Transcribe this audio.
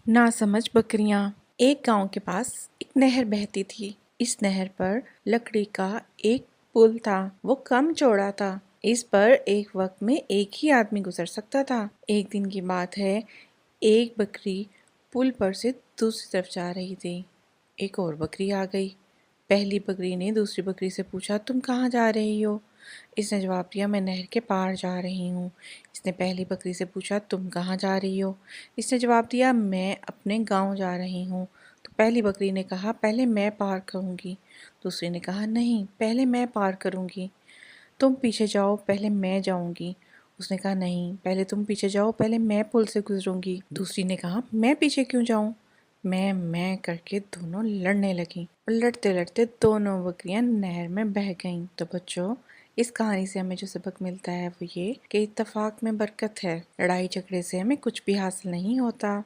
ناسمجھ بکریاں۔ ایک گاؤں کے پاس ایک نہر بہتی تھی۔ اس نہر پر لکڑی کا ایک پل تھا۔ وہ کم چوڑا تھا۔ اس پر ایک وقت میں ایک ہی آدمی گزر سکتا تھا۔ ایک دن کی بات ہے، ایک بکری پل پر سے دوسری طرف جا رہی تھی۔ ایک اور بکری آ گئی۔ پہلی بکری نے دوسری بکری سے پوچھا، تم کہاں جا رہی ہو؟ اس نے جواب دیا، میں نہر کے پار جا رہی ہوں۔ اس نے پہلی بکری سے پوچھا، تم کہاں جا رہی ہو؟ اس نے جواب دیا، میں اپنے گاؤں جا رہی ہوں۔ تو پہلی بکری نے کہا، پہلے میں پار کروں گی۔ دوسری نے کہا، نہیں، پہلے میں پار کروں گی۔ تم پیچھے جاؤ، پہلے میں جاؤں گی۔ اس نے کہا، نہیں، پہلے تم پیچھے جاؤ، پہلے میں پل سے گزروں گی۔ دوسری نے کہا، میں پیچھے کیوں جاؤں؟ میں کر کے دونوں لڑنے لگیں اور لڑتے لڑتے دونوں بکریاں نہر میں بہہ گئیں۔ تو بچوں، اس کہانی سے ہمیں جو سبق ملتا ہے وہ یہ کہ اتفاق میں برکت ہے۔ لڑائی جھگڑے سے ہمیں کچھ بھی حاصل نہیں ہوتا۔